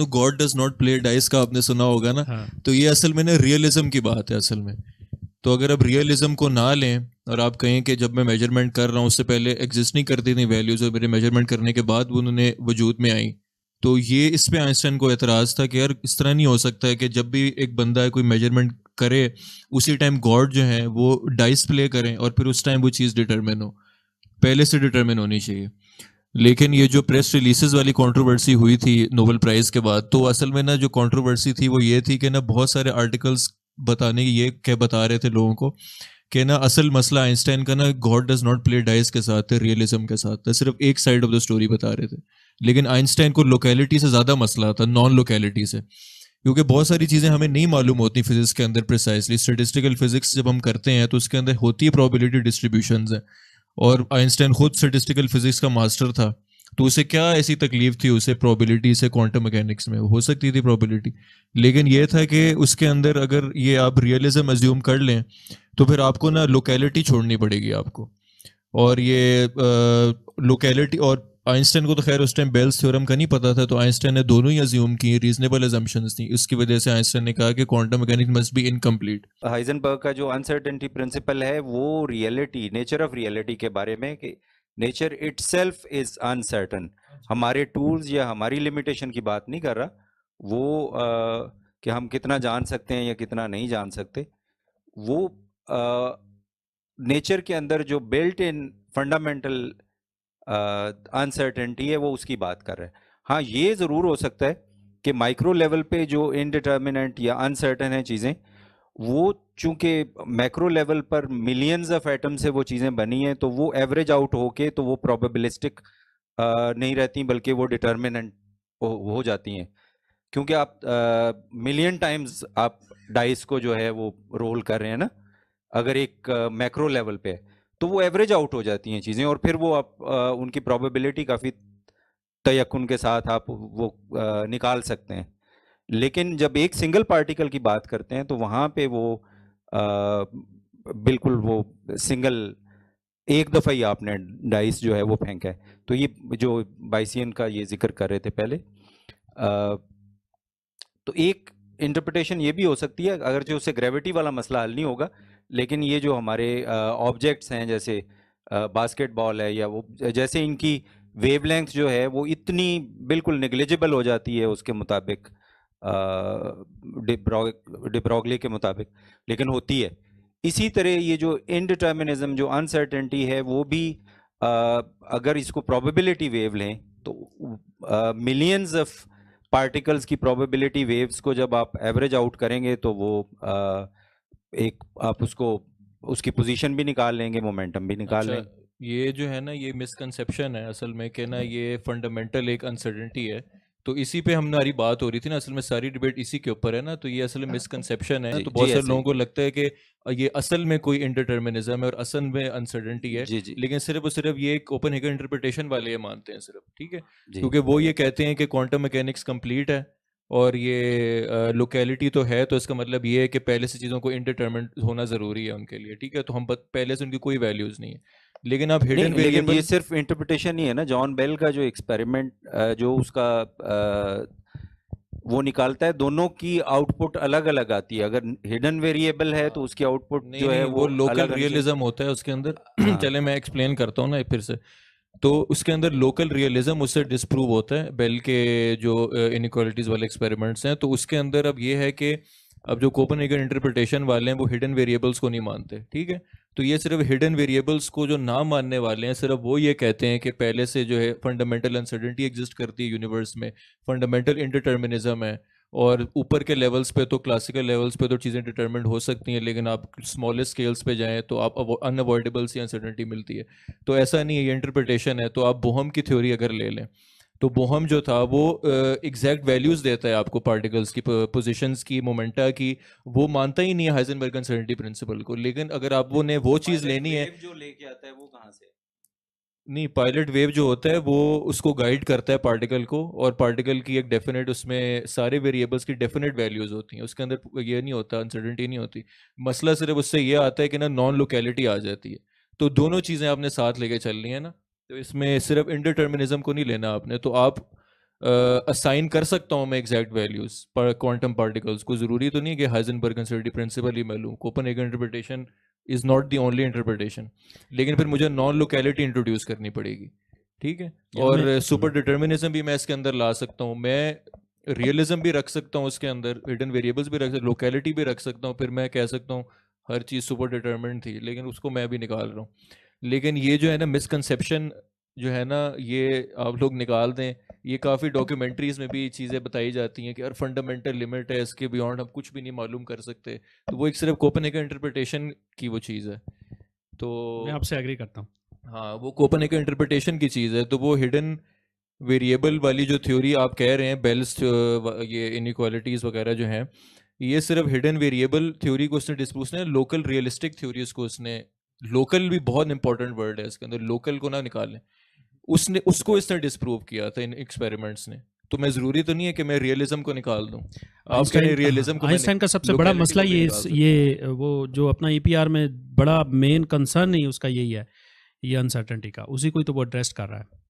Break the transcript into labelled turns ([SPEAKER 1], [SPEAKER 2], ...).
[SPEAKER 1] तो God does not play dice का आपने सुना होगा ना।
[SPEAKER 2] हाँ।
[SPEAKER 1] तो ये असल में ना रियलिज्म की बात है असल में। तो अगर आप रियलिज्म को ना लें और आप कहें कि जब मैं मेजरमेंट कर रहा हूँ उससे पहले एग्जिस्ट नहीं करती थी वैल्यूज और मेरे मेजरमेंट करने के बाद वो उन्होंने वजूद में आई, तो ये इस पे आइंस्टाइन को एतराज़ था कि यार इस तरह नहीं हो सकता है कि जब भी एक बंदा है कोई मेजरमेंट करे उसी टाइम गॉड जो है वो डाइस प्ले करें और फिर उस टाइम वो चीज़ डिटरमिन हो, पहले से डिटरमिन होनी चाहिए। लेकिन ये जो प्रेस रिलीजेस वाली कंट्रोवर्सी हुई थी नोबेल प्राइज के बाद, तो असल में ना जो कंट्रोवर्सी थी वो ये थी कि ना बहुत सारे आर्टिकल्स बताने की ये क्या बता रहे थे लोगों को कि ना असल मसला आइंस्टाइन का ना God does not play dice के साथ थे, रियलिज्म के साथ था, सिर्फ एक साइड ऑफ द स्टोरी बता रहे थे। लेकिन आइंस्टाइन को लोकेलिटी से ज़्यादा मसला था, नॉन लोकेलिटी से, क्योंकि बहुत सारी चीज़ें हमें नहीं मालूम होती फिजिक्स के अंदर प्रिसाइसली। स्टेटिस्टिकल फिजिक्स जब हम करते हैं तो उसके अंदर होती है प्रोबेबिलिटी डिस्ट्रीब्यूशंस है, और आइंस्टाइन खुद स्टेटिस्टिकल फिजिक्स का मास्टर था, तो उसे क्या ऐसी तकलीफ थी उसे प्रोबेबिलिटी से क्वांटम मैकेनिक्स में हो सकती थी प्रोबेबिलिटी। लेकिन ये था कि उसके अंदर अगर ये आप रियलिज्म अज्यूम कर लें तो फिर आपको ना लोकेलिटी छोड़नी पड़ेगी आपको, और ये लोकेलिटी, और आइंस्टाइन को तो खैर उस टाइम बेल्स थ्योरम का नहीं पता था, तो आइंस्टाइन ने दोनों ही अज्यूम की, रीजनेबल अजम्पशंस थी, उसकी वजह से आइंस्टाइन ने कहा कि quantum mechanics must be incomplete.
[SPEAKER 3] Heisenberg का जो अनसर्टेनिटी प्रिंसिपल है वो रियलिटी, नेचर ऑफ रियलिटी के बारे में, कि नेचर इटसेल्फ इज अनसर्टन। हमारे टूल्स या हमारी लिमिटेशन की बात नहीं कर रहा वो, कि हम कितना जान सकते हैं या कितना नहीं जान सकते। वो नेचर के अंदर जो बिल्ट इन फंडामेंटल अनसर्टेनिटी है वो उसकी बात कर रहे हैं। हाँ, ये ज़रूर हो सकता है कि माइक्रो लेवल पे जो इनडिटर्मिनेंट या अनसर्टन है चीज़ें, वो चूंकि मैक्रो लेवल पर मिलियंस ऑफ एटम से वो चीज़ें बनी हैं, तो वो एवरेज आउट होके तो वो प्रोबेबिलिस्टिक नहीं रहती, बल्कि वो डिटर्मिनेंट हो जाती हैं। क्योंकि आप मिलियन टाइम्स आप डाइस को जो है वो रोल कर रहे हैं ना, अगर एक मैक्रो लेवल पे है, तो वो एवरेज आउट हो जाती हैं चीज़ें, और फिर वो आप उनकी प्रोबेबिलिटी काफ़ी तयक्कुन के साथ आप वो निकाल सकते हैं। लेकिन जब एक सिंगल पार्टिकल की बात करते हैं तो वहाँ पे वो बिल्कुल वो सिंगल एक दफ़ा ही आपने डाइस जो है वो फेंका है। तो ये जो बाइसियन का ये जिक्र कर रहे थे पहले, तो एक इंटरप्रिटेशन ये भी हो सकती है, अगर जो उससे ग्रेविटी वाला मसला हल नहीं होगा, लेकिन ये जो हमारे ऑब्जेक्ट्स हैं जैसे बास्केटबॉल है, या वो जैसे इनकी वेवलेंथ जो है वो इतनी बिल्कुल नेग्लिजिबल हो जाती है उसके मुताबिक, डिब्रोगली के मुताबिक, लेकिन होती है। इसी तरह ये जो इनडिटर्मिनिज्म, जो अनसर्टेनिटी है, वो भी अगर इसको प्रोबेबिलिटी वेव लें तो मिलियंस ऑफ पार्टिकल्स की प्रोबेबिलिटी वेव्स को जब आप एवरेज आउट करेंगे तो वो एक आप उसको उसकी पोजीशन भी निकाल लेंगे, मोमेंटम भी निकाल लेंगे।
[SPEAKER 1] ये जो है ना ये मिसकंसेप्शन है असल में कि ना ये फंडामेंटल एक अनसर्टेनिटी है, तो इसी पे हमारी बात हो रही थी ना, असल में सारी डिबेट इसी के ऊपर है ना। तो ये असल में मिसकंसेप्शन है, तो बहुत सारे लोगों को लगता है कि ये असल में कोई इंडिटर्मिनिज्म है और असल में अनसर्टेनिटी है,
[SPEAKER 3] जी।
[SPEAKER 1] लेकिन सिर्फ और सिर्फ ये कोपेनहेगन इंटरप्रिटेशन वाले ये मानते हैं सिर्फ, ठीक है,
[SPEAKER 3] जी।
[SPEAKER 1] क्योंकि वो ये कहते हैं कि क्वांटम मैकेनिक्स कंप्लीट है और ये लोकेलिटी तो है, तो इसका मतलब ये है कि पहले से चीज़ों को इंडिटर्मिनेट होना ज़रूरी है उनके लिए, ठीक है, तो हम पहले से उनकी कोई वैल्यूज़ नहीं है। लेकिन आप हिडन
[SPEAKER 3] लेकिन
[SPEAKER 1] वेरिएबल,
[SPEAKER 3] ये सिर्फ इंटरप्रिटेशन ही है ना। जॉन बेल का जो एक्सपेरिमेंट जो उसका वो निकालता है, दोनों की आउटपुट अलग अलग आती है। अगर हिडन वेरिएबल है तो उसकी आउटपुट
[SPEAKER 1] नहीं
[SPEAKER 3] जो है
[SPEAKER 1] नहीं वो लोकल
[SPEAKER 3] अलग
[SPEAKER 1] रियलिज्म होता है उसके अंदर।
[SPEAKER 3] हाँ।
[SPEAKER 1] चले मैं एक्सप्लेन करता हूँ ना फिर से। तो उसके अंदर लोकल रियलिज्म उससे डिस्प्रूव होता है बेल के जो इनइक्वालिटीज वाले एक्सपेरिमेंट्स हैं, तो उसके अंदर अब ये है कि अब जो कोपेनहेगन इंटरप्रिटेशन वाले हैं वो हिडन वेरिएबल्स को नहीं मानते, ठीक है, तो ये सिर्फ हिडन वेरिएबल्स को जो ना मानने वाले हैं सिर्फ वो ये कहते हैं कि पहले से जो है फंडामेंटल अनसर्टेनिटी एग्जिस्ट करती है यूनिवर्स में, फंडामेंटल इंडिटर्मिनिज्म है, और ऊपर के लेवल्स पे तो क्लासिकल लेवल्स पे तो चीज़ें डिटर्मिंड हो सकती हैं, लेकिन आप स्मॉलेस्ट स्केल्स पे जाएं तो आप अनअवॉइडेबल सी अनसर्टेनिटी मिलती है। तो ऐसा नहीं है, ये इंटरप्रिटेशन है। तो आप बोहम की थ्योरी अगर ले लें तो बोहम जो था वो एग्जैक्ट वैल्यूज देता है आपको पार्टिकल्स की, पोजीशंस की, मोमेंटा की, वो मानता ही नहीं है हाइजेनबर्ग अनसर्टेनिटी प्रिंसिपल को। लेकिन अगर आप वो ने वो चीज़ लेनी है,
[SPEAKER 3] जो लेके आता है वो कहाँ से?
[SPEAKER 1] नहीं, पायलट वेव जो होता है वो उसको गाइड करता है पार्टिकल को, और पार्टिकल की एक डेफिनेट उसमें सारे वेरिएबल्स की डेफिनेट वैल्यूज होती हैं, उसके अंदर ये नहीं होता, अनसर्टेनिटी नहीं होती। मसला सिर्फ उससे ये आता है कि ना नॉन लोकेलिटी आ जाती है। तो दोनों चीज़ें आपने साथ लेके चलनी है ना, तो इसमें सिर्फ इंडिटर्मिनिज्म को नहीं लेना आपने। तो आप असाइन कर सकता हूँ मैं एग्जैक्ट वैल्यूज पर क्वांटम पार्टिकल्स को, ज़रूरी तो नहीं है कि हाइजेनबर्ग अनसर्टेनिटी प्रिंसिपल ही मैं लूँ। Copenhagen interpretation is not the only interpretation, लेकिन फिर मुझे नॉन लोकेलिटी इंट्रोड्यूस करनी पड़ेगी, ठीक है। और सुपर डिटर्मिनिज्म भी मैं इसके अंदर ला सकता हूँ, मैं रियलिज्म भी रख सकता हूँ उसके अंदर, हिडन वेरिएबल्स भी रख सकता हूँ, लोकेलिटी भी रख सकता हूँ, फिर मैं कह सकता हूँ हर चीज़ सुपर डिटर्मिनेंट थी, लेकिन उसको मैं भी निकाल रहा हूँ। लेकिन ये जो है ना मिसकंसेप्शन जो है ना, ये आप लोग निकाल दें। ये काफ़ी डॉक्यूमेंट्रीज में भी चीज़ें बताई जाती हैं कि यार फंडामेंटल लिमिट है, इसके बियॉन्ड हम कुछ भी नहीं मालूम कर सकते। तो वो एक सिर्फ कोपेनहेगन इंटरप्रिटेशन की वो चीज़ है। तो
[SPEAKER 2] मैं आपसे एग्री करता हूँ।
[SPEAKER 1] हाँ, वो कोपेनहेगन इंटरप्रिटेशन की चीज़ है। तो वो हिडन वेरिएबल वाली जो थ्योरी आप कह रहे हैं, बेल्स ये इनइक्वालिटीज़ वगैरह जो हैं, ये सिर्फ हिडन वेरिएबल थ्योरी को उसने डिस्प्रूव, उसने लोकल रियलिस्टिक थ्योरीज को उसने, लोकल भी बहुत इंपॉर्टेंट वर्ड है इसके अंदर, लोकल को ना निकालें, उसने उसको इसने डिस्प्रूव किया था इन एक्सपेरिमेंट्स ने। तो मैं ज़रूरी तो नहीं है कि मैं रियलिज्म को निकाल दूं। आप कह रहे हैं रियलिज्म को,
[SPEAKER 2] आइंस्टाइन का सबसे बड़ा मसला ये वो जो अपना ईपीआर में बड़ा मेन कंसर्न ही उसका यही है, ये अनसर्टेनिटी का, उसी को ही तो वो एड्रेस कर रहा है।